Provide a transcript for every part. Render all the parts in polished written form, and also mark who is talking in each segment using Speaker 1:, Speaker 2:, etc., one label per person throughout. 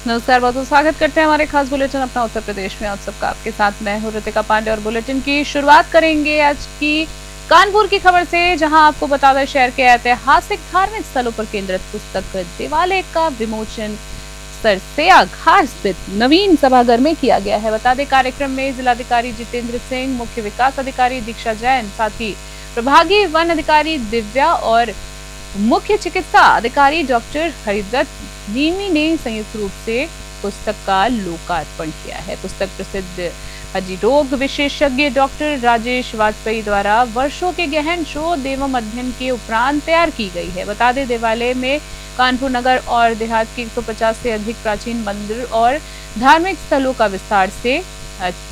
Speaker 1: नमस्कार, बहुत बहुत स्वागत करते हैं हमारे खास बुलेटिन अपना उत्तर प्रदेश में। आप सबका आपके साथ मैं हूं ऋतिका पांडे और बुलेटिन की शुरुआत करेंगे आज की कानपुर की खबर से, जहां आपको बता दें शहर के ऐतिहासिक धार्मिक स्थलों पर केंद्रित पुस्तक दिवाले का विमोचन सरसेया घाट स्थित नवीन सभागार में किया गया है। बता दें कार्यक्रम में जिलाधिकारी जितेंद्र सिंह, मुख्य विकास अधिकारी दीक्षा जैन, साथ ही प्रभागीय वन अधिकारी दिव्या और मुख्य चिकित्सा अधिकारी डॉक्टर हरिदत्त नीमी ने संयुक्त रूप से पुस्तक का लोकार्पण किया है। पुस्तक प्रसिद्ध हड्डी विशेषज्ञ डॉक्टर राजेश वाजपेयी द्वारा वर्षों के गहन शोध एवं अध्ययन के उपरांत तैयार की गई है। बता दें देवालय में कानपुर नगर और देहात के 150 से अधिक प्राचीन मंदिर और धार्मिक स्थलों का विस्तार से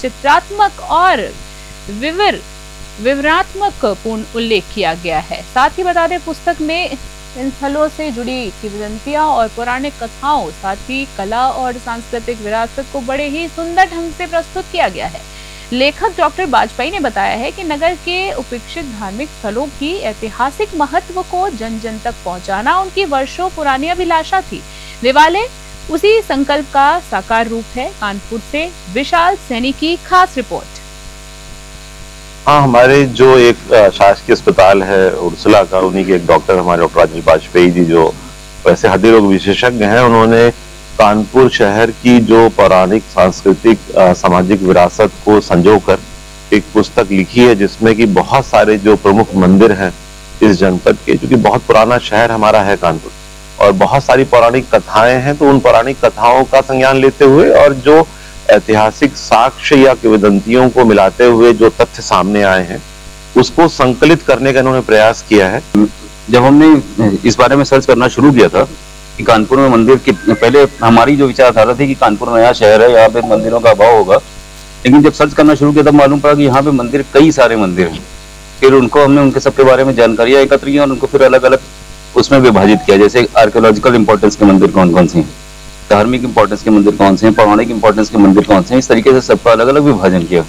Speaker 1: चित्रात्मक और विवरणात्मक पूर्ण उल्लेख किया गया है। साथ ही बता दें पुस्तक में इन स्थलों से जुड़ी किंवदंतियां और पौराणिक कथाओं, साथ ही कला और सांस्कृतिक विरासत को बड़े ही सुंदर ढंग से प्रस्तुत किया गया है। लेखक डॉक्टर वाजपेयी ने बताया है कि नगर के उपेक्षित धार्मिक स्थलों की ऐतिहासिक महत्व को जन जन तक पहुंचाना उनकी वर्षों पुरानी अभिलाषा थी। दिवाले उसी संकल्प का साकार रूप है। कानपुर से विशाल सैनी की खास रिपोर्ट।
Speaker 2: हाँ, हमारे जो एक शासकीय अस्पताल है उर्सुला का, उन्हीं के एक डॉक्टर हमारे डॉक्टर राजेश वाजपेयी जी, जो वैसे हड्डी रोग विशेषज्ञ हैं, उन्होंने कानपुर शहर की जो पौराणिक सांस्कृतिक सामाजिक विरासत को संजोकर एक पुस्तक लिखी है, जिसमें कि बहुत सारे जो प्रमुख मंदिर हैं इस जनपद के, जो कि बहुत पुराना शहर हमारा है कानपुर, और बहुत सारी पौराणिक कथाएं हैं, तो उन पौराणिक कथाओं का संज्ञान लेते हुए और जो ऐतिहासिक साक्ष्य या किंवदंतियों को मिलाते हुए जो तथ्य सामने आए हैं उसको संकलित करने का इन्होंने प्रयास किया है।
Speaker 3: जब हमने इस बारे में सर्च करना शुरू किया था कि कानपुर में मंदिर की, पहले हमारी जो विचारधारा थी कि कानपुर नया शहर है, यहाँ पे मंदिरों का अभाव होगा, लेकिन जब सर्च करना शुरू किया तब मालूम पड़ा कि यहाँ पे मंदिर, कई सारे मंदिर हैं। फिर उनको हमने उनके सबके बारे में जानकारियां एकत्र की और उनको फिर अलग अलग उसमें विभाजित किया, जैसे आर्कियोलॉजिकल इंपॉर्टेंस के मंदिर कौन कौन से हैं, धार्मिक इंपॉर्टेंस के मंदिर कौन से हैं, पौराणिक इंपॉर्टेंस के मंदिर कौन से हैं, इस तरीके से सबका अलग अलग विभाजन किया।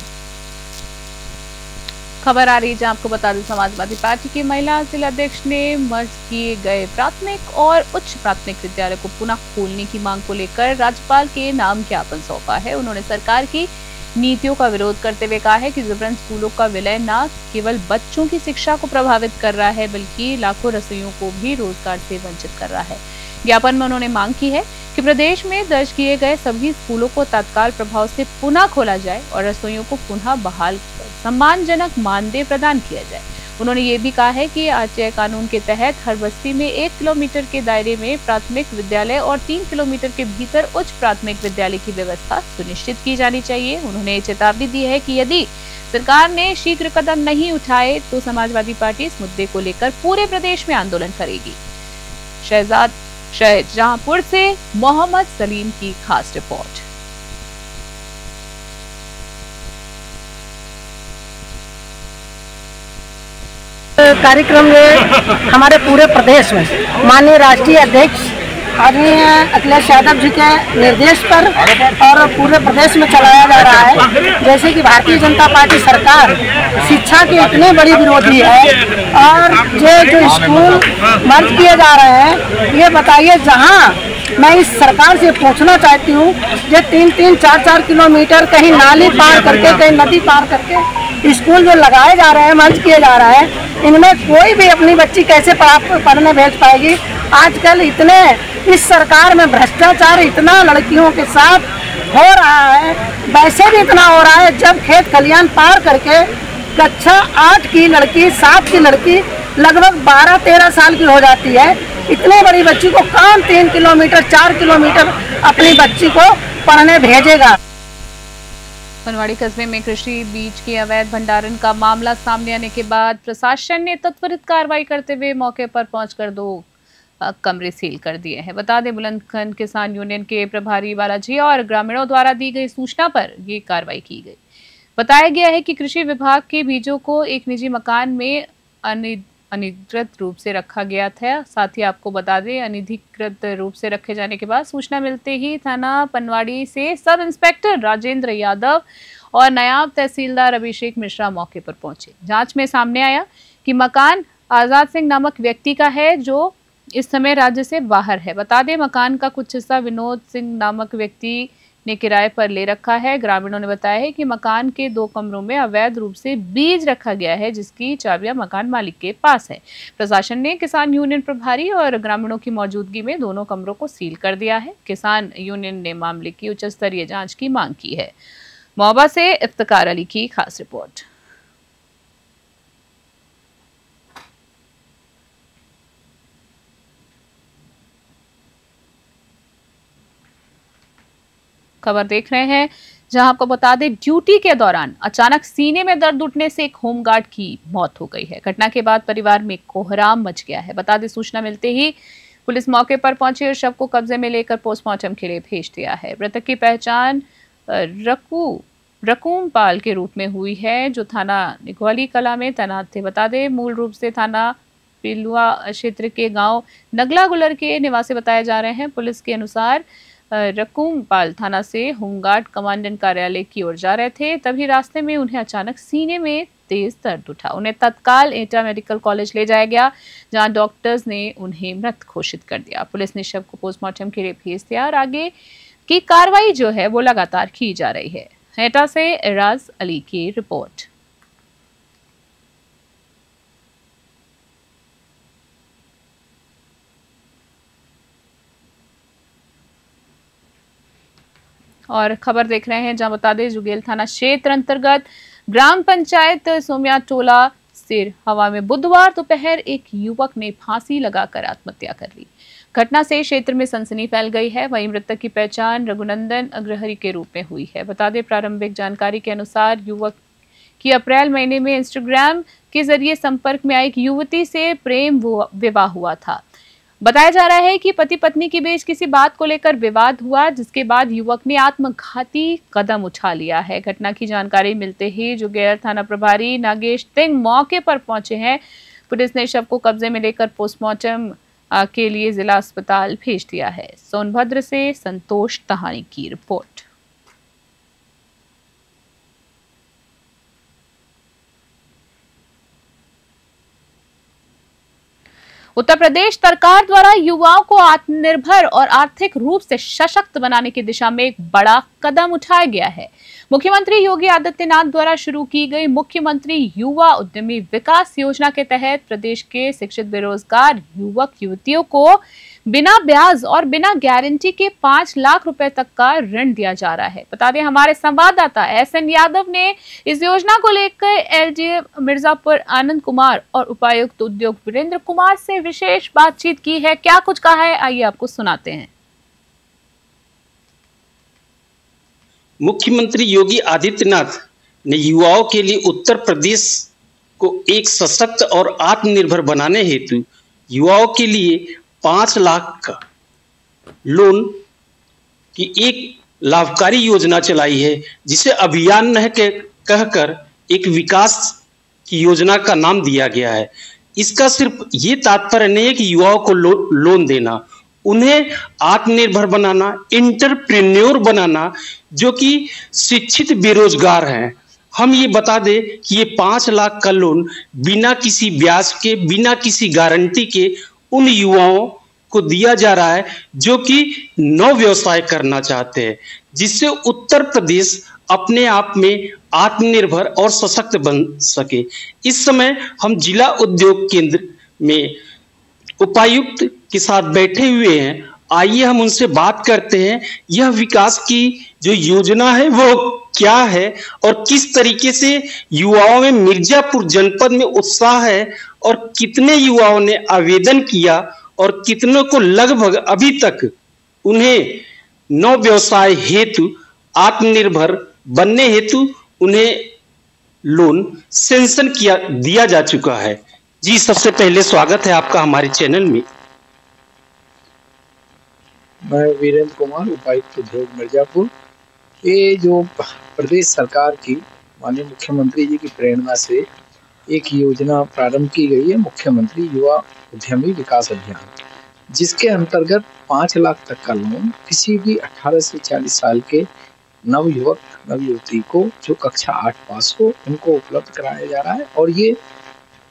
Speaker 1: खबर आ रही है जहां आपको बता दें समाजवादी पार्टी की महिला जिलाध्यक्ष ने मर्ज किए गए प्राथमिक और उच्च प्राथमिक विद्यालय को पुनः खोलने की मांग को लेकर राज्यपाल के नाम ज्ञापन सौंपा है। उन्होंने सरकार की नीतियों का विरोध करते हुए कहा है कि जबरन स्कूलों का विलय न केवल बच्चों की शिक्षा को प्रभावित कर रहा है, बल्कि लाखों रसोइयों को भी रोजगार से वंचित कर रहा है। ज्ञापन में उन्होंने मांग की है कि प्रदेश में दर्ज किए गए सभी स्कूलों को तत्काल प्रभाव से पुनः खोला जाए और रसोइयों को पुनः बहाल कर सम्मानजनक मानदेय प्रदान किया जाए। उन्होंने ये भी कहा है कि आश्रय कानून के तहत हर बस्ती में 1 किलोमीटर के दायरे में प्राथमिक विद्यालय और 3 किलोमीटर के भीतर उच्च प्राथमिक विद्यालय की व्यवस्था सुनिश्चित की जानी चाहिए। उन्होंने चेतावनी दी है कि यदि सरकार ने शीघ्र कदम नहीं उठाए तो समाजवादी पार्टी इस मुद्दे को लेकर पूरे प्रदेश में आंदोलन करेगी। शाहजहांपुर से मोहम्मद सलीम की खास रिपोर्ट।
Speaker 4: कार्यक्रम में हमारे पूरे प्रदेश में माननीय राष्ट्रीय अध्यक्ष आदरणीय अखिलेश यादव जी के निर्देश पर और पूरे प्रदेश में चलाया जा रहा है। जैसे कि भारतीय जनता पार्टी सरकार शिक्षा की इतनी बड़ी विरोधी है और ये जो स्कूल मर्ज किए जा रहे हैं, ये बताइए, जहां मैं इस सरकार से पूछना चाहती हूँ, ये 3-3, 4-4 किलोमीटर कहीं नाली पार करके, कहीं नदी पार करके स्कूल जो लगाए जा रहे हैं, मर्ज किए जा रहे हैं, इनमें कोई भी अपनी बच्ची कैसे पढ़ने भेज पाएगी। आजकल इतने इस सरकार में भ्रष्टाचार इतना लड़कियों के साथ हो रहा है, वैसे भी इतना हो रहा है, जब खेत खलियान पार करके कक्षा 8 की लड़की, 7 की लड़की लगभग 12-13 साल की हो जाती है, इतनी बड़ी बच्ची को कौन 3 किलोमीटर 4 किलोमीटर अपनी बच्ची को पढ़ने भेजेगा।
Speaker 1: बनवाड़ी कस्बे में कृषि बीज के अवैध भंडारण का मामला सामने आने के बाद प्रशासन ने त्वरित कार्रवाई करते हुए मौके पर पहुंचकर 2 कमरे सील कर दिए हैं। बता दें बुलंदखंड किसान यूनियन के प्रभारी बालाजी और ग्रामीणों द्वारा दी गई सूचना पर ये कार्रवाई की गई। बताया गया है कि कृषि विभाग के बीजों को एक निजी मकान में अनधिकृत रूप से रखा गया था। साथ ही आपको बता दें अनधिकृत रूप से रखे जाने के बाद सूचना मिलते ही थाना पनवाड़ी से सब इंस्पेक्टर राजेंद्र यादव और नायब तहसीलदार अभिषेक मिश्रा मौके पर पहुंचे। जांच में सामने आया कि मकान आजाद सिंह नामक व्यक्ति का है, जो इस समय राज्य से बाहर है। बता दें, मकान का कुछ हिस्सा विनोद सिंह नामक व्यक्ति ने किराए पर ले रखा है। ग्रामीणों ने बताया है कि मकान के 2 कमरों में अवैध रूप से बीज रखा गया है, जिसकी चाबियां मकान मालिक के पास है। प्रशासन ने किसान यूनियन प्रभारी और ग्रामीणों की मौजूदगी में दोनों कमरों को सील कर दिया है। किसान यूनियन ने मामले की उच्च स्तरीय जांच की मांग की है। महोबा से इफ्तिकार अली की खास रिपोर्ट। खबर देख रहे हैं, जहां आपको बता दें, ड्यूटी के दौरान अचानक सीने में दर्द उठने से एक होमगार्ड की मौत हो गई है। घटना के बाद परिवार में कोहराम मच गया है। बता दें, सूचना मिलते ही पुलिस मौके पर पहुंची और शव को कब्जे में लेकर पोस्टमार्टम के लिए भेज दिया है। मृतक की पहचान रकूम पाल के रूप में हुई है, जो थाना निगौली कला में तैनात थे। बता दें, मूल रूप से थाना पिलुआ क्षेत्र के गांव नगला गुलर के निवासी बताए जा रहे हैं। पुलिस के अनुसार रकूम पाल थाना से होमगार्ड कमांडेंट कार्यालय की ओर जा रहे थे, तभी रास्ते में उन्हें अचानक सीने में तेज दर्द उठा। उन्हें तत्काल एटा मेडिकल कॉलेज ले जाया गया, जहां डॉक्टर्स ने उन्हें मृत घोषित कर दिया। पुलिस ने शव को पोस्टमार्टम के लिए भेज दिया और आगे की कार्रवाई जो है वो लगातार की जा रही है। एटा से राज अली की रिपोर्ट। और खबर देख रहे हैं, जहां बता दें, जुगेल थाना क्षेत्र अंतर्गत ग्राम पंचायत सोमिया टोला सिर हवा में बुधवार दोपहर एक युवक ने फांसी लगाकर आत्महत्या कर ली। घटना से क्षेत्र में सनसनी फैल गई है। वहीं मृतक की पहचान रघुनंदन अग्रहरि के रूप में हुई है। बता दें, प्रारंभिक जानकारी के अनुसार युवक की अप्रैल महीने में इंस्टाग्राम के जरिए संपर्क में आई एक युवती से प्रेम विवाह हुआ था। बताया जा रहा है कि पति पत्नी के बीच किसी बात को लेकर विवाद हुआ, जिसके बाद युवक ने आत्मघाती कदम उठा लिया है। घटना की जानकारी मिलते ही जुगेल थाना प्रभारी नागेश सिंह मौके पर पहुंचे हैं। पुलिस ने शव को कब्जे में लेकर पोस्टमार्टम के लिए जिला अस्पताल भेज दिया है। सोनभद्र से संतोष तहानी की रिपोर्ट। उत्तर प्रदेश सरकार द्वारा युवाओं को आत्मनिर्भर और आर्थिक रूप से सशक्त बनाने की दिशा में एक बड़ा कदम उठाया गया है। मुख्यमंत्री योगी आदित्यनाथ द्वारा शुरू की गई मुख्यमंत्री युवा उद्यमी विकास योजना के तहत प्रदेश के शिक्षित बेरोजगार युवक युवतियों को बिना ब्याज और बिना गारंटी के 5 लाख रुपए तक का ऋण दिया जा रहा है। बता दें, हमारे संवाददाता SN यादव ने इस योजना को लेकर LGM मिर्जापुर आनंद कुमार और उपायुक्त उद्योग वीरेंद्र कुमार से विशेष बातचीत की है। क्या कुछ कहा है, आइए आपको सुनाते हैं।
Speaker 5: मुख्यमंत्री योगी आदित्यनाथ ने युवाओं के लिए उत्तर प्रदेश को एक सशक्त और आत्मनिर्भर बनाने हेतु युवाओं के लिए 5 लाख का लोन की एक लाभकारी योजना चलाई है, जिसे अभियान न कहकर एक विकास की योजना का नाम दिया गया है। इसका सिर्फ ये तात्पर्य नहीं है कि युवाओं को लोन देना, उन्हें आत्मनिर्भर बनाना, एंटरप्रेन्योर बनाना, जो कि शिक्षित बेरोजगार हैं। हम ये बता दें कि ये 5 लाख का लोन बिना किसी ब्याज के, बिना किसी गारंटी के उन युवाओं को दिया जा रहा है जो कि नव व्यवसाय करना चाहते हैं, जिससे उत्तर प्रदेश अपने आप में आत्मनिर्भर और सशक्त बन सके। इस समय हम जिला उद्योग केंद्र में उपायुक्त के साथ बैठे हुए हैं। आइए हम उनसे बात करते हैं, यह विकास की जो योजना है वो क्या है और किस तरीके से युवाओं में मिर्जापुर जनपद में उत्साह है और कितने युवाओं ने आवेदन किया और कितनों को लगभग अभी तक उन्हें नव व्यवसाय हेतु, आत्मनिर्भर बनने हेतु उन्हें लोन सैंक्शन दिया जा चुका है। जी, सबसे पहले स्वागत है आपका हमारे चैनल में।
Speaker 6: मैं वीरेंद्र कुमार, उपायुक्त उद्योग मिर्जापुर। ये जो प्रदेश सरकार की माननीय मुख्यमंत्री जी की प्रेरणा से एक योजना प्रारंभ की गई है, मुख्यमंत्री युवा उद्यमी विकास अभियान, जिसके अंतर्गत 5 लाख तक का लोन किसी भी 18 से 40 साल के नव युवक नव युवती को जो कक्षा 8 पास हो, उनको उपलब्ध कराया जा रहा है। और ये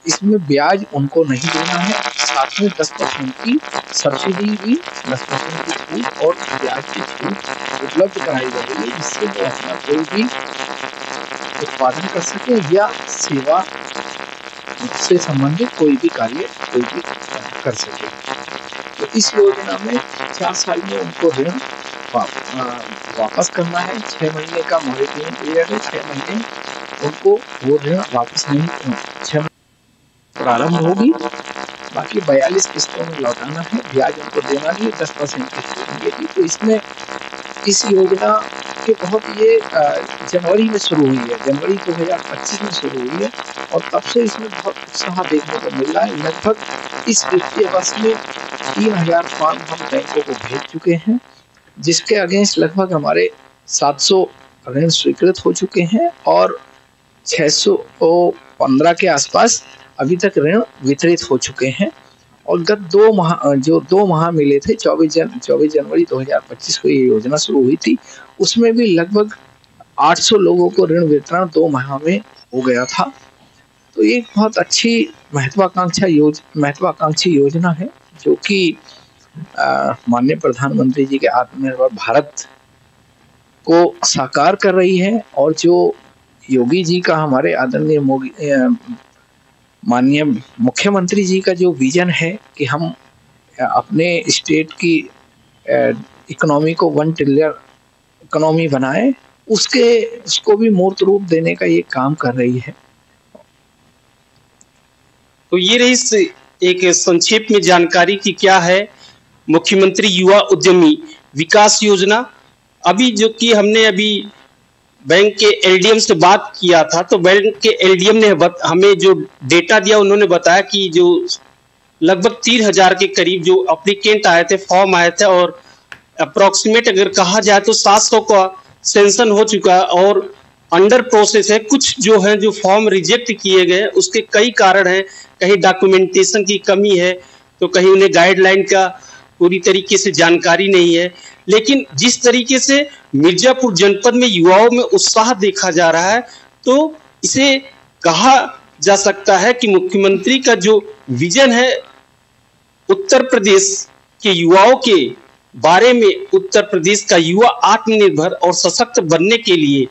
Speaker 6: इसमें ब्याज उनको नहीं देना है, साथ में 10% की सब्सिडी भी, 10% की छूट और ब्याज की छूट उपलब्ध कराई जा रही है, जिससे वो अपना कोई भी उत्पादन कर सके या सेवा से संबंधित कोई भी कार्य कोई भी कर सके। तो इस योजना में 4 साल में उनको ऋण वापस करना है। 6 महीने का मॉनिटरिंग पीरियड है। 6 महीने उनको वो ऋण वापस नहीं, 6 प्रारंभ होगी, बाकी 42 किस्तों में लौटाना है। ब्याज उनको देना भी 10% की छूट मिलेगी। तो इसमें इस योजना के बहुत ये जनवरी में शुरू हुई है, जनवरी 2025 में शुरू हुई है और तब से इसमें बहुत उत्साह देखने को मिल रहा है। लगभग इस वित्तीय वर्ष में 3000 फॉर्म हम बैंकों को भेज चुके हैं, जिसके अगेंस्ट लगभग हमारे 700 ऋण स्वीकृत हो चुके हैं और 615 के आसपास अभी तक ऋण वितरित हो चुके हैं। और गत 2 माह मिले थे, 24 जनवरी 2025 को ये योजना शुरू हुई थी, उसमें भी लगभग 800 लोगों को ऋण वितरण 2 माह में हो गया था। तो एक बहुत अच्छी महत्वाकांक्षी योजना है, जो कि माननीय प्रधानमंत्री जी के आत्मनिर्भर भारत को साकार कर रही है और जो योगी जी का, हमारे आदरणीय माननीय मुख्यमंत्री जी का जो विजन है कि हम अपने स्टेट की इकोनॉमी को 1 ट्रिलियन इकोनॉमी बनाए, उसको भी मूर्त रूप देने का ये काम कर रही है।
Speaker 5: तो ये रही एक संक्षेप में जानकारी कि क्या है मुख्यमंत्री युवा उद्यमी विकास योजना। अभी जो कि हमने अभी बैंक के एलडीएम से बात किया था, तो बैंक के एलडीएम ने हमें जो डेटा दिया, उन्होंने बताया कि जो लगभग 3000 के करीब जो एप्लीकेंट आए थे, फॉर्म आए थे और अप्रोक्सीमेट अगर कहा जाए तो 700 का सेंशन हो चुका है और अंडर प्रोसेस है। कुछ जो है जो फॉर्म रिजेक्ट किए गए, उसके कई कारण हैं। कहीं डॉक्यूमेंटेशन की कमी है, तो कहीं उन्हें गाइडलाइन का पूरी तरीके से जानकारी नहीं है। लेकिन जिस तरीके से मिर्जापुर जनपद में युवाओं में उत्साह देखा जा रहा है, तो इसे कहा जा सकता है कि मुख्यमंत्री का जो विजन है उत्तर प्रदेश के युवाओं के बारे में, उत्तर प्रदेश का युवा आत्मनिर्भर और सशक्त बनने के लिए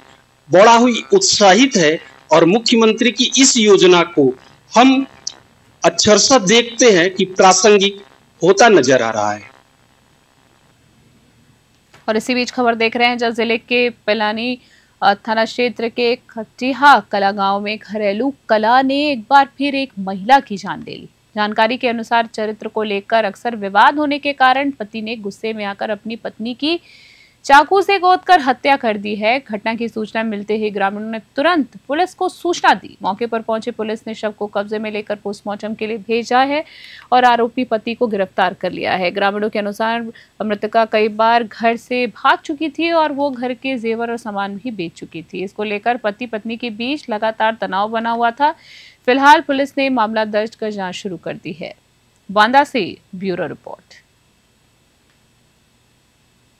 Speaker 5: बड़ा ही उत्साहित है और मुख्यमंत्री की इस योजना को हम अक्षरशः देखते हैं कि प्रासंगिक होता नजर आ रहा है।
Speaker 1: और इसी बीच खबर देख रहे हैं, जब जिले के पिलानी थाना क्षेत्र के खटिहा कला गांव में घरेलू कला ने एक बार फिर एक महिला की जान ले ली। जानकारी के अनुसार चरित्र को लेकर अक्सर विवाद होने के कारण पति ने गुस्से में आकर अपनी पत्नी की चाकू से गोदकर हत्या कर दी है। घटना की सूचना मिलते ही ग्रामीणों ने तुरंत पुलिस को सूचना दी। मौके पर पहुंचे पुलिस ने शव को कब्जे में लेकर पोस्टमार्टम के लिए भेजा है और आरोपी पति को गिरफ्तार कर लिया है। ग्रामीणों के अनुसार मृतका कई बार घर से भाग चुकी थी और वो घर के जेवर और सामान भी बेच चुकी थी। इसको लेकर पति पत्नी के बीच लगातार तनाव बना हुआ था। फिलहाल पुलिस ने मामला दर्ज कर जांच शुरू कर दी है। बांदा से ब्यूरो रिपोर्ट।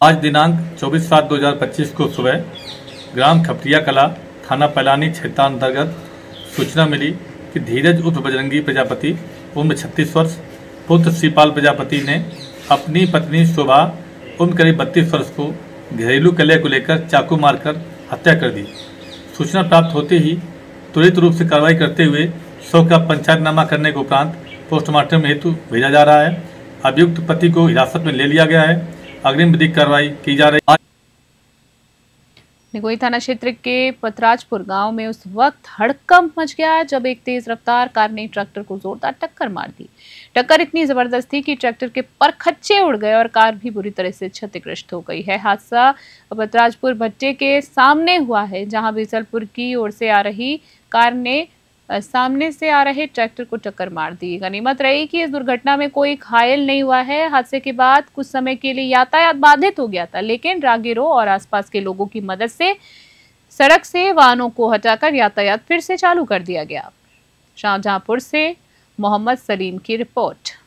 Speaker 7: आज दिनांक 24/7/2025 को सुबह ग्राम खपटिया कला थाना पैलानी क्षेत्रांतर्गत सूचना मिली कि धीरज उर्फ बजरंगी प्रजापति उम्र 36 वर्ष पुत्र श्रीपाल प्रजापति ने अपनी पत्नी शोभा उम्र करीब 32 वर्ष को घरेलू कलह को लेकर चाकू मारकर हत्या कर दी। सूचना प्राप्त होते ही त्वरित रूप से कार्रवाई करते हुए शव का पंचायतनामा करने के उपरांत पोस्टमार्टम हेतु भेजा जा रहा है। अभियुक्त पति को हिरासत में ले लिया गया है। अग्रिम विधिक कार्रवाई की जा रही है।
Speaker 1: निगोई थाना क्षेत्र के पथराजपुर गांव में उस वक्त हड़कंप मच गया जब एक तेज रफ्तार कार ने ट्रैक्टर को जोरदार टक्कर मार दी। टक्कर इतनी जबरदस्त थी कि ट्रैक्टर के परखच्चे उड़ गए और कार भी बुरी तरह से क्षतिग्रस्त हो गई है। हादसा पथराजपुर भट्टे के सामने हुआ है, जहां बीसलपुर की ओर से आ रही कार ने सामने से आ रहे ट्रैक्टर को टक्कर मार दी। गनीमत रही कि इस दुर्घटना में कोई घायल नहीं हुआ है। हादसे के बाद कुछ समय के लिए यातायात बाधित हो गया था, लेकिन राहगीरों और आसपास के लोगों की मदद से सड़क से वाहनों को हटाकर यातायात फिर से चालू कर दिया गया। शाहजहांपुर से मोहम्मद सलीम की रिपोर्ट।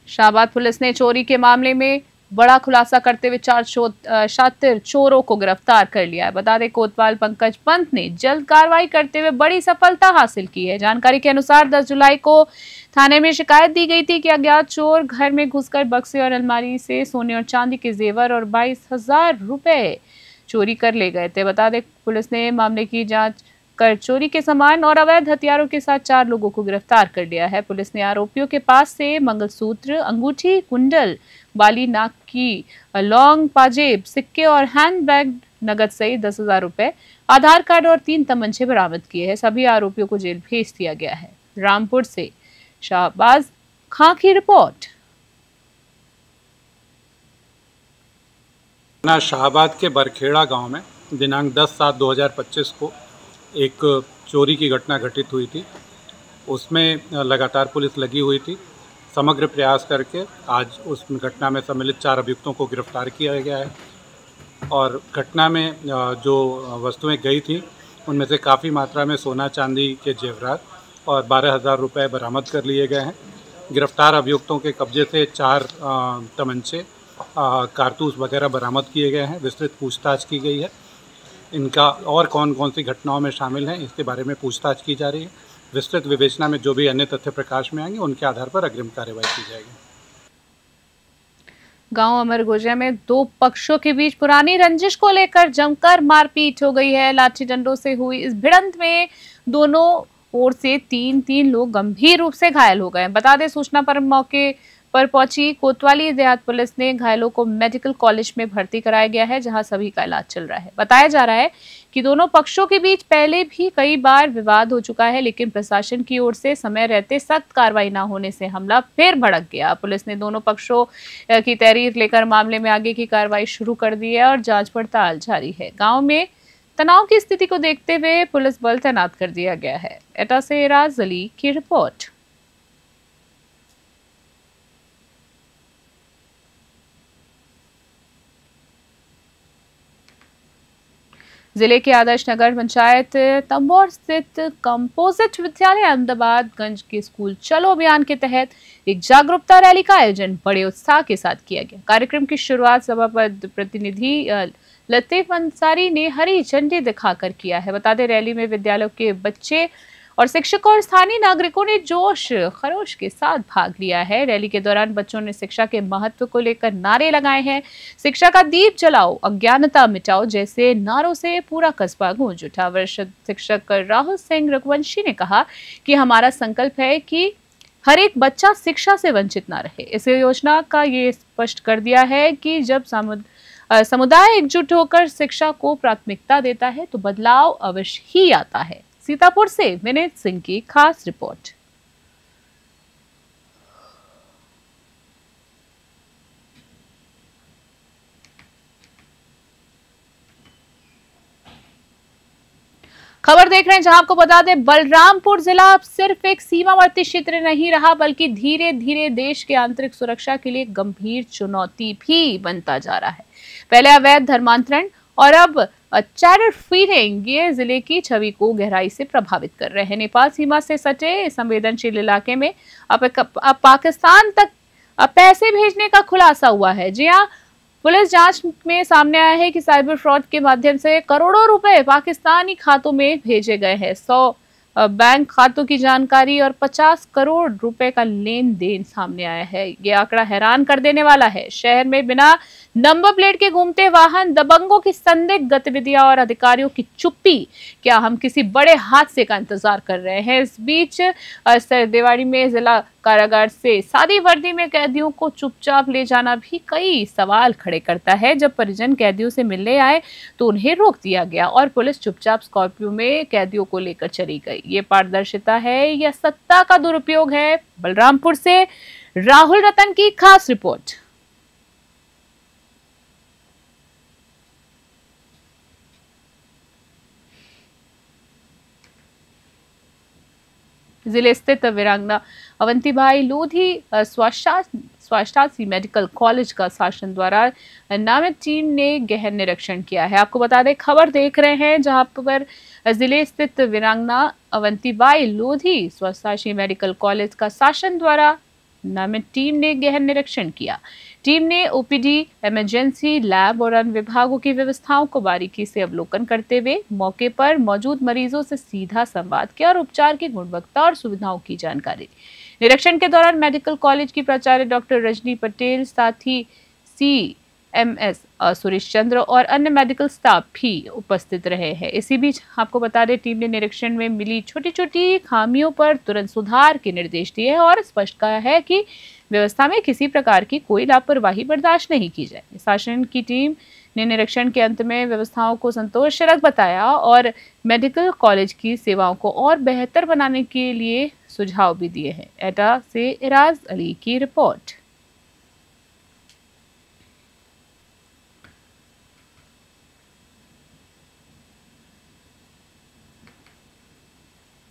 Speaker 1: शाहबाद पुलिस ने चोरी के मामले में बड़ा खुलासा करते हुए 4 शातिर चोरों को गिरफ्तार कर लिया है। बता दें कोतवाल पंकज पंत ने जल्द कार्रवाई करते हुए बड़ी सफलता हासिल की है। जानकारी के अनुसार 10 जुलाई को थाने में शिकायत दी गई थी कि अज्ञात चोर घर में घुसकर बक्से और अलमारी से सोने और चांदी के जेवर और 22,000 रुपए चोरी कर ले गए थे। बता दें पुलिस ने मामले की जांच कर चोरी के सामान और अवैध हथियारों के साथ 4 लोगों को गिरफ्तार कर लिया है। पुलिस ने आरोपियों के पास से मंगलसूत्र, अंगूठी, कुंडल, बाली, नाक की लौंग, पाजेब, सिक्के और हैंडबैग नगद सहित 10,000 रुपए, आधार कार्ड और 3 तमंचे बरामद किए हैं। सभी आरोपियों को जेल भेज दिया गया है। रामपुर से शाहबाज खां की रिपोर्ट।
Speaker 8: शाहबाद के बरखेड़ा गांव में दिनांक 10/7/2025 को एक चोरी की घटना घटित हुई थी। उसमें लगातार पुलिस लगी हुई थी। समग्र प्रयास करके आज उस घटना में सम्मिलित 4 अभियुक्तों को गिरफ्तार किया गया है और घटना में जो वस्तुएं गई थी उनमें से काफ़ी मात्रा में सोना चांदी के जेवरात और 12,000 रुपये बरामद कर लिए गए हैं। गिरफ्तार अभियुक्तों के कब्जे से 4 तमंचे, कारतूस वगैरह बरामद किए गए हैं। विस्तृत पूछताछ की गई है। इनका और कौन कौन सी घटनाओं में शामिल हैं इसके बारे में पूछताछ की जा रही है। विस्तृत विवेचना में जो भी अन्य तथ्य प्रकाश में आएंगे उनके आधार पर अग्रिम कार्रवाई की जाएगी।
Speaker 1: गांव अमरगोजा में 2 पक्षों के बीच पुरानी रंजिश को लेकर जमकर मारपीट हो गई है। लाठी डंडों से हुई इस भिड़ंत में दोनों ओर से 3 लोग गंभीर रूप से घायल हो गए। बता दें सूचना पर मौके पर पहुंची कोतवाली देहात पुलिस ने घायलों को मेडिकल कॉलेज में भर्ती कराया गया है, जहां सभी का इलाज चल रहा है। बताया जा रहा है कि दोनों पक्षों के बीच पहले भी कई बार विवाद हो चुका है, लेकिन प्रशासन की ओर से समय रहते सख्त कार्रवाई न होने से हमला फिर भड़क गया। पुलिस ने दोनों पक्षों की तहरीर लेकर मामले में आगे की कार्रवाई शुरू कर दी है और जांच पड़ताल जारी है। गाँव में तनाव की स्थिति को देखते हुए पुलिस बल तैनात कर दिया गया है। एटा से राज अली की रिपोर्ट। जिले के आदर्श नगर पंचायत तंबोर स्थित कंपोजिट विद्यालय अहमदाबादगंज के स्कूल चलो अभियान के तहत एक जागरूकता रैली का आयोजन बड़े उत्साह के साथ किया गया। कार्यक्रम की शुरुआत सभापति प्रतिनिधि लतीफ अंसारी ने हरी झंडी दिखाकर किया है। बता दें रैली में विद्यालयों के बच्चे और शिक्षकों और स्थानीय नागरिकों ने जोश खरोश के साथ भाग लिया है। रैली के दौरान बच्चों ने शिक्षा के महत्व को लेकर नारे लगाए हैं। शिक्षा का दीप जलाओ, अज्ञानता मिटाओ जैसे नारों से पूरा कस्बा गूंज उठा। वरिष्ठ शिक्षक राहुल सिंह रघुवंशी ने कहा कि हमारा संकल्प है कि हर एक बच्चा शिक्षा से वंचित ना रहे। इस योजना का ये स्पष्ट कर दिया है कि जब समुदाय एकजुट होकर शिक्षा को प्राथमिकता देता है तो बदलाव अवश्य ही आता है। सीतापुर से विनीत सिंह की खास रिपोर्ट। खबर देख रहे हैं जहां आपको बता दें बलरामपुर जिला अब सिर्फ एक सीमावर्ती क्षेत्र नहीं रहा बल्कि धीरे धीरे देश के आंतरिक सुरक्षा के लिए गंभीर चुनौती भी बनता जा रहा है। पहले अवैध धर्मांतरण और अब टेरर फीडिंग ये जिले की छवि को गहराई से प्रभावित कर रहे हैं। नेपाल सीमा से सटे संवेदनशील इलाके में अब पाकिस्तान तक पैसे भेजने का खुलासा हुआ है। जी हाँ, पुलिस जांच में सामने आया है कि साइबर फ्रॉड के माध्यम से करोड़ों रुपए पाकिस्तानी खातों में भेजे गए हैं। 100 बैंक खातों की जानकारी और 50 करोड़ रुपए का लेन देन सामने आया है। ये आंकड़ा हैरान कर देने वाला है। शहर में बिना नंबर प्लेट के घूमते वाहन, दबंगों की संदिग्ध गतिविधियां और अधिकारियों की चुप्पी। क्या हम किसी बड़े हादसे का इंतजार कर रहे हैं? इस बीच सरदेवाड़ी में जिला कारागार से सादी वर्दी में कैदियों को चुपचाप ले जाना भी कई सवाल खड़े करता है। जब परिजन कैदियों से मिलने आए तो उन्हें रोक दिया गया और पुलिस चुपचाप स्कॉर्पियो में कैदियों को लेकर चली गई। ये पारदर्शिता है या सत्ता का दुरुपयोग है? बलरामपुर से राहुल रतन की खास रिपोर्ट। जिले स्थित वीरांगना अवंतीबाई लोधी स्वास्थ्य मेडिकल कॉलेज का शासन द्वारा नामित टीम ने गहन निरीक्षण किया है। आपको बता दें खबर देख रहे हैं जहां पर जिले स्थित वीरांगना अवंतीबाई लोधी स्वास्थ्य मेडिकल कॉलेज का शासन द्वारा नामित टीम ने गहन निरीक्षण किया। टीम ने ओपीडी, इमरजेंसी, लैब और अन्य विभागों की व्यवस्थाओं को बारीकी से अवलोकन करते हुए मौके पर मौजूद मरीजों से सीधा संवाद किया और उपचार की गुणवत्ता और सुविधाओं की जानकारी ली। निरीक्षण के दौरान मेडिकल कॉलेज की प्राचार्य डॉक्टर रजनी पटेल, साथ ही CMS सुरेश चंद्र और अन्य मेडिकल स्टाफ भी उपस्थित रहे हैं। इसी बीच आपको बता दें, टीम ने निरीक्षण में मिली छोटी छोटी खामियों पर तुरंत सुधार के निर्देश दिए हैं और स्पष्ट कहा है कि व्यवस्था में किसी प्रकार की कोई लापरवाही बर्दाश्त नहीं की जाए। शासन की टीम ने निरीक्षण के अंत में व्यवस्थाओं को संतोषजनक बताया और मेडिकल कॉलेज की सेवाओं को और बेहतर बनाने के लिए सुझाव भी दिए हैं। एटा से इराज अली की रिपोर्ट।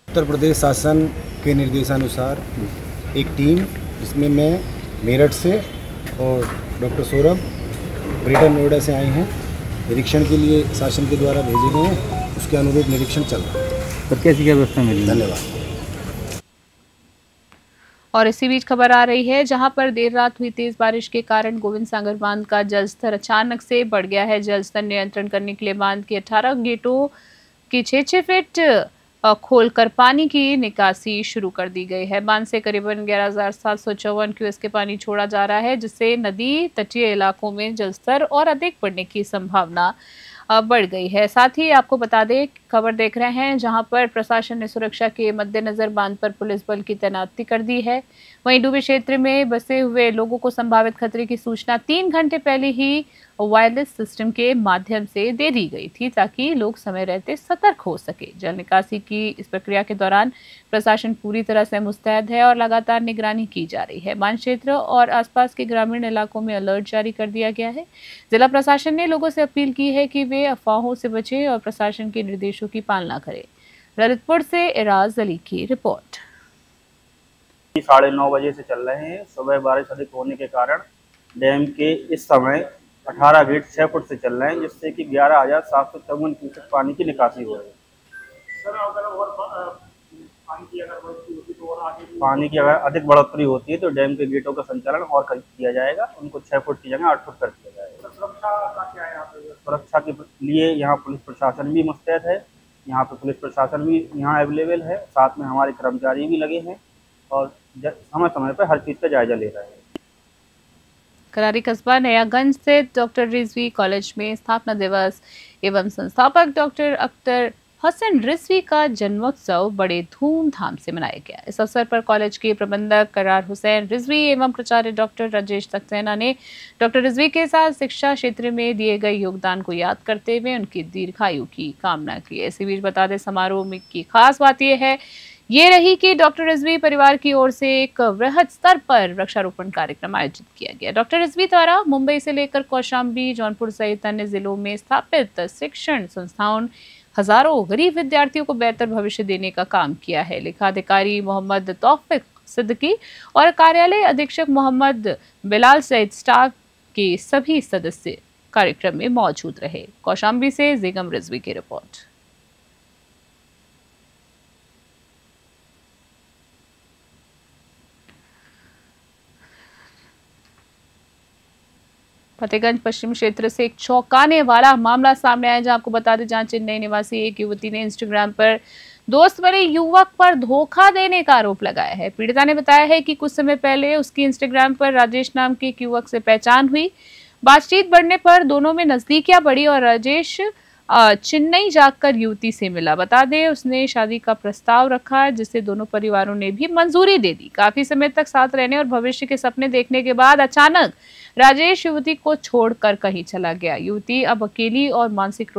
Speaker 9: उत्तर प्रदेश शासन के निर्देशानुसार एक टीम, जिसमें मैं मेरठ से और डॉक्टर सौरभ ग्रेटर नोएडा से आए हैं, निरीक्षण के लिए शासन के द्वारा भेजे गए हैं। उसके अनुरूप निरीक्षण चल रहा है।
Speaker 3: तो कैसी क्या व्यवस्था मिली?
Speaker 9: धन्यवाद।
Speaker 1: और इसी बीच खबर आ रही है, जहां पर देर रात हुई तेज बारिश के कारण गोविंद सागर बांध का जलस्तर अचानक से बढ़ गया है। जलस्तर नियंत्रण करने के लिए बांध के 18 गेटों की 6-6 फीट खोलकर पानी की निकासी शुरू कर दी गई है। बांध से करीबन 11,754 क्यूसेक पानी छोड़ा जा रहा है, जिससे नदी तटीय इलाकों में जलस्तर और अधिक बढ़ने की संभावना बढ़ गई है। साथ ही आपको बता दें, खबर देख रहे हैं जहां पर प्रशासन ने सुरक्षा के मद्देनजर बांध पर पुलिस बल की तैनाती कर दी है। वहीं डूबे क्षेत्र में बसे हुए लोगों को संभावित खतरे की सूचना 3 घंटे पहले ही वायरलेस सिस्टम के माध्यम से दे दी गई थी, ताकि लोग समय रहते सतर्क हो सके। जल निकासी की इस प्रक्रिया के दौरान प्रशासन पूरी तरह से मुस्तैद है और लगातार निगरानी की जा रही है। बांध क्षेत्र और आसपास के ग्रामीण इलाकों में अलर्ट जारी कर दिया गया है। जिला प्रशासन ने लोगों से अपील की है कि वे अफवाहों से बचें और प्रशासन के निर्देशों की पालना करें। ललितपुर से इराज अली की रिपोर्ट।
Speaker 10: 9:30 बजे से चल रहे हैं। सुबह बारिश अधिक होने के कारण डैम के इस समय 18 गेट 6 फुट से चल रहे हैं, जिससे कि 11,754 क्यूसेक पानी की निकासी हो रही है। पानी की अगर अधिक बढ़ोतरी होती है तो डैम के गेटों का संचालन और किया जाएगा। उनको 6 फुट की जगह 8 फुट कर दिया जाएगा। सुरक्षा के लिए यहाँ पुलिस प्रशासन भी मुस्तैद है। यहाँ पे पुलिस प्रशासन भी यहाँ अवेलेबल है, साथ में हमारे कर्मचारी भी लगे हैं और समय समय पर हर चीज़ का जायजा ले रहे हैं।
Speaker 1: करारी कस्बा नयागंज स्थित डॉक्टर रिजवी कॉलेज में स्थापना दिवस एवं संस्थापक डॉक्टर अख्तर हसन रिजवी का जन्मोत्सव बड़े धूमधाम से मनाया गया। इस अवसर पर कॉलेज के प्रबंधक करार हुसैन रिजवी एवं प्राचार्य डॉक्टर राजेश सक्सेना ने डॉक्टर रिजवी के साथ शिक्षा क्षेत्र में दिए गए योगदान को याद करते हुए उनकी दीर्घायु की कामना की। इसी बीच बता दें, समारोह में की खास बात ये रही कि डॉक्टर रिजवी परिवार की ओर से एक वृहद स्तर पर वृक्षारोपण कार्यक्रम आयोजित किया गया। डॉक्टर रिजवी द्वारा मुंबई से लेकर कौशाम्बी, जौनपुर सहित अन्य जिलों में स्थापित शिक्षण संस्थाओं हजारों गरीब विद्यार्थियों को बेहतर भविष्य देने का काम किया है। लेखाधिकारी मोहम्मद तौफिक सिद्दीकी और कार्यालय अधीक्षक मोहम्मद बिलाल सहित स्टाफ के सभी सदस्य कार्यक्रम में मौजूद रहे। कौशाम्बी से जिगम रिजवी की रिपोर्ट। फतेहगंज पश्चिम क्षेत्र से एक चौंकाने वाला मामला सामने आया, जहां आपको बता दें, जहां चेन्नई निवासी एक युवती ने इंस्टाग्राम पर दोस्त बने युवक पर धोखा देने का आरोप लगाया है। पीड़िता ने बताया है कि कुछ समय पहले उसकी इंस्टाग्राम पर राजेश नाम के एक युवक से पहचान हुई। बातचीत बढ़ने पर दोनों में नजदीकियां बढ़ी और राजेश चेन्नई जाकर युवती से मिला। बता दें, उसने शादी का प्रस्ताव रखा, जिसे दोनों परिवारों ने भी मंजूरी दे दी। काफी समय तक साथ रहने और भविष्य के सपने देखने के बाद अचानक राजेश युवती को छोड़कर कहीं चला गया। युवती अब अकेली और मानसिक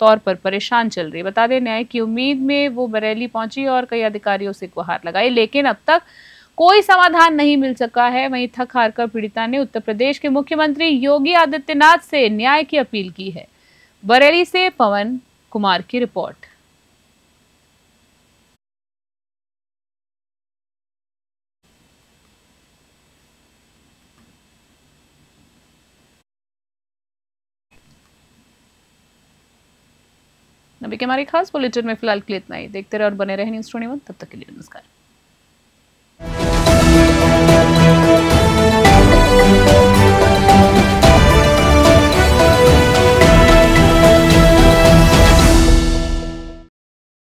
Speaker 1: तौर पर परेशान चल रही। बता दें, न्याय की उम्मीद में वो बरेली पहुंची और कई अधिकारियों से गुहार लगाई, लेकिन अब तक कोई समाधान नहीं मिल सका है। वहीं थक हार कर पीड़िता ने उत्तर प्रदेश के मुख्यमंत्री योगी आदित्यनाथ से न्याय की अपील की है। बरेली से पवन कुमार की रिपोर्ट। अभी के हमारी खास बुलेटिन में फिलहाल के लिए इतना ही। देखते रहे और बने रहे न्यूज़ 21। तब तक के लिए नमस्कार।